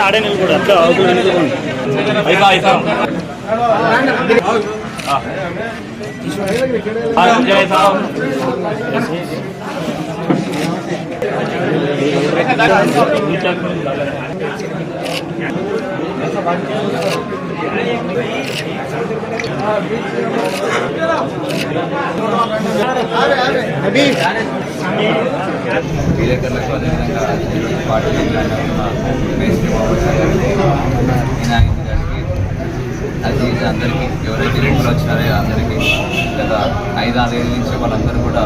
ఆడే నువ్వు కూడా విలేకరులకు అదేవిధంగా పార్టీ అది అందరికీ ఎవరైతే రేట్లు వచ్చినారో అందరికీ గత 5-6 ఏళ్ళ నుంచి వాళ్ళందరూ కూడా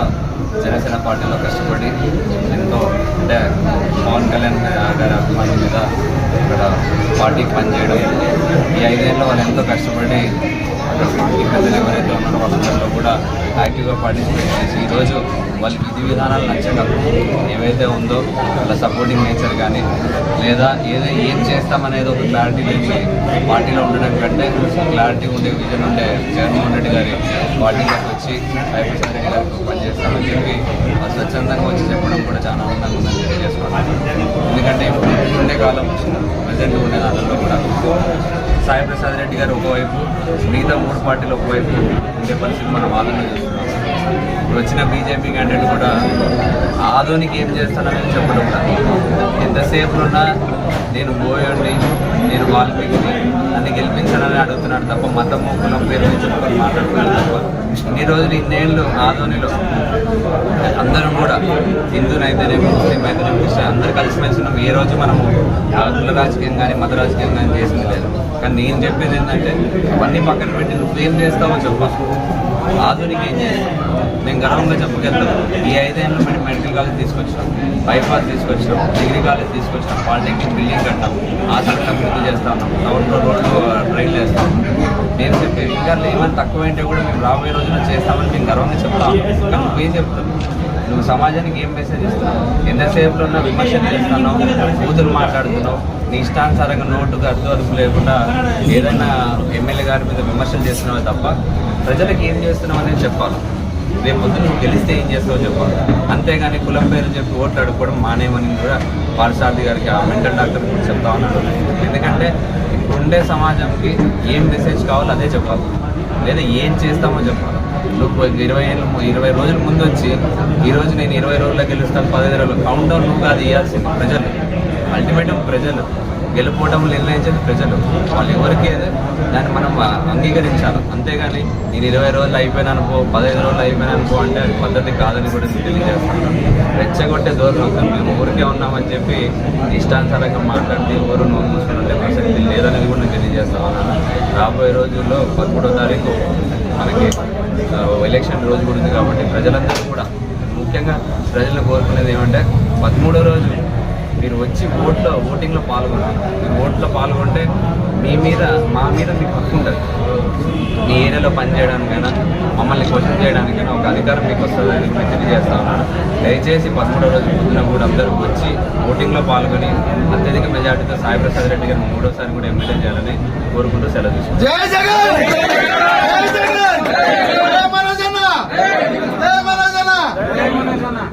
జనసేన పార్టీలో కష్టపడి ఎంతో అంటే పవన్ కళ్యాణ్ గారి అభిమానం మీద ఇక్కడ పార్టీకి పనిచేయడం ఈ 5 ఏళ్ళలో వాళ్ళు ఎంతో కష్టపడి పార్టీ పెద్దలు ఎవరైతే ఉన్నారో వాళ్ళందరిలో కూడా యాక్టివ్గా పార్టిసిపేట్ చేసి ఈరోజు వాళ్ళకి విధి విధానాలు నచ్చక ఏవైతే ఉందో వాళ్ళ సపోర్టింగ్ నేచర్ కానీ లేదా ఏం చేస్తామనేది ఒక క్లారిటీ లేని పార్టీలో ఉండడం కంటే క్లారిటీ ఉండే విజన్ ఉండే జగన్మోహన్ రెడ్డి గారి పార్టీలోకి వచ్చి హైప్రసాద్ రెడ్డి గారికి పనిచేస్తామని చెప్పి స్వచ్ఛందంగా వచ్చి చెప్పడం కూడా చాలా ఆనందంగా ఉందని తెలియజేసుకున్నాను. ఎందుకంటే ఇప్పుడు ఉండే కాలం ప్రజెంట్ ఉండే దాంట్లో కూడా సాయి ప్రసాద్ రెడ్డి గారు ఒకవైపు మిగతా 3 పార్టీలు ఒకవైపు ఉండే పరిస్థితి మనం ఆలోచన చేస్తున్నాం. ఇప్పుడు వచ్చిన బీజేపీ క్యాండిడేట్ కూడా ఆధునిక ఏం చేస్తానని చెప్పడం ఎంతసేపులున్నా నేను బోయోడిని నేను వాల్మీకిని నన్ను గెలిపించాలని అడుగుతున్నాడు తప్ప మతము కులం పేరు చెప్పుకొని మాట్లాడుతున్నాడు తప్ప ఇన్ని రోజులు ఇన్నేళ్ళు ఆధోనిలో అందరం కూడా హిందూనైతేనే ముస్లిం అయితేనే క్రిస్టియన్ అందరూ కలిసిమెలిసి ఉన్నాం. ఏ రోజు మనము కుల రాజకీయం కానీ మత రాజకీయం కానీ చేసింది లేదు. కానీ నేను చెప్పేది ఏంటంటే అవన్నీ పక్కన పెట్టి నువ్వేం చేస్తావో చెప్పాలి. ఆధునిక ఏం చేస్తాం నేను గర్వంగా చెప్పగలుగుతాను. ఈ 5 ఏళ్ళు మేము మెడికల్ కాలేజ్ తీసుకొచ్చాం, బైపాస్ తీసుకొచ్చాం, డిగ్రీ కాలేజ్ తీసుకొచ్చాం, పాలిటెక్నిక్ బిల్డింగ్ కట్టాం, హాస్పిటల్ అభివృద్ధి చేస్తా ఉన్నాం, టౌన్లో రోడ్లు ట్రైన్లు వేస్తాం. నేను చెప్పేది ఇంకా ఏమైనా తక్కువైంటే కూడా మేము రాబోయే రోజుల్లో చేస్తామని మేము గర్వంగా చెప్తాను. కానీ నువ్వేం చెప్తావు? నువ్వు సమాజానికి ఏం మెసేజ్ ఇస్తున్నావు? ఎంతసేపులో ఉన్న విమర్శలు చేస్తున్నావు, కూతురు మాట్లాడుతున్నావు, నీ ఇష్టానుసారంగా నోటుకు అడ్డు లేకుండా ఏదైనా ఎమ్మెల్యే గారి మీద విమర్శలు చేస్తున్నావు తప్ప ప్రజలకు ఏం చేస్తున్నావు అనేది చెప్పాలి. రేపు పొద్దున నువ్వు గెలిస్తే ఏం చేస్తావో చెప్పాలి. అంతేగాని కులం పేరు చెప్పి ఓట్లు అడుక్కోవడం మానేమని కూడా పార్సారథి గారికి ఆ మెంటల్ డాక్టర్ కూడా చెప్తా ఉన్నాడు. ఎందుకంటే ఇప్పుడుండే సమాజంకి ఏం మెసేజ్ కావాలో అదే చెప్పాలి, లేదా ఏం చేస్తామో చెప్పాలి. నువ్వు 20 రోజుల ముందు వచ్చి ఈరోజు నేను 20 రోజుల్లో గెలుస్తాను 15 రోజులు కౌంట్ డౌన్ నువ్వు కాదు ఇవ్వాల్సింది ప్రజలు. అల్టిమేటం ప్రజలు గెలుపోవటం నిర్ణయించేది ప్రజలు. వాళ్ళు ఎవరికి దాన్ని మనం అంగీకరించాలి. అంతేగాని నేను 20 రోజులు అయిపోయినాను పో 15 రోజులు అయిపోయినాను పో అంటే అది పద్ధతి కాదని కూడా నేను తెలియజేస్తాను. రెచ్చగొట్టే ధోరణి మేము ఊరికే ఉన్నామని చెప్పి ఇష్టానుసారంగా మాట్లాడితే ఎవరు నోరు మూసుకునే ప్రసక్తి లేదనేది కూడా నేను తెలియజేస్తా ఉన్నాను. రాబోయే రోజుల్లో 13వ తారీఖు మనకి ఎలక్షన్ రోజు కూడా ఉంది కాబట్టి ప్రజలందరూ కూడా ముఖ్యంగా ప్రజలను కోరుకునేది ఏమంటే 13వ రోజు మీరు వచ్చి ఓటింగ్లో పాల్గొనాలి. మీరు ఓట్లో పాల్గొంటే మా మీద మీకు హక్కు ఉంటుంది. మీ ఏరియాలో పనిచేయడానికైనా మమ్మల్ని క్వశ్చన్ చేయడానికైనా ఒక అధికారం మీకు వస్తుందని నేను తెలియజేస్తా ఉన్నాను. దయచేసి 13వ రోజు పొద్దున కూడా అందరూ వచ్చి ఓటింగ్లో పాల్గొని అత్యధిక మెజార్టీతో సాయి ప్రసాద్ రెడ్డి గారిని 3వసారి కూడా ఎమ్మెల్యే చేయాలని కోరుకుంటూ సెలవు తీసుకుంటాను.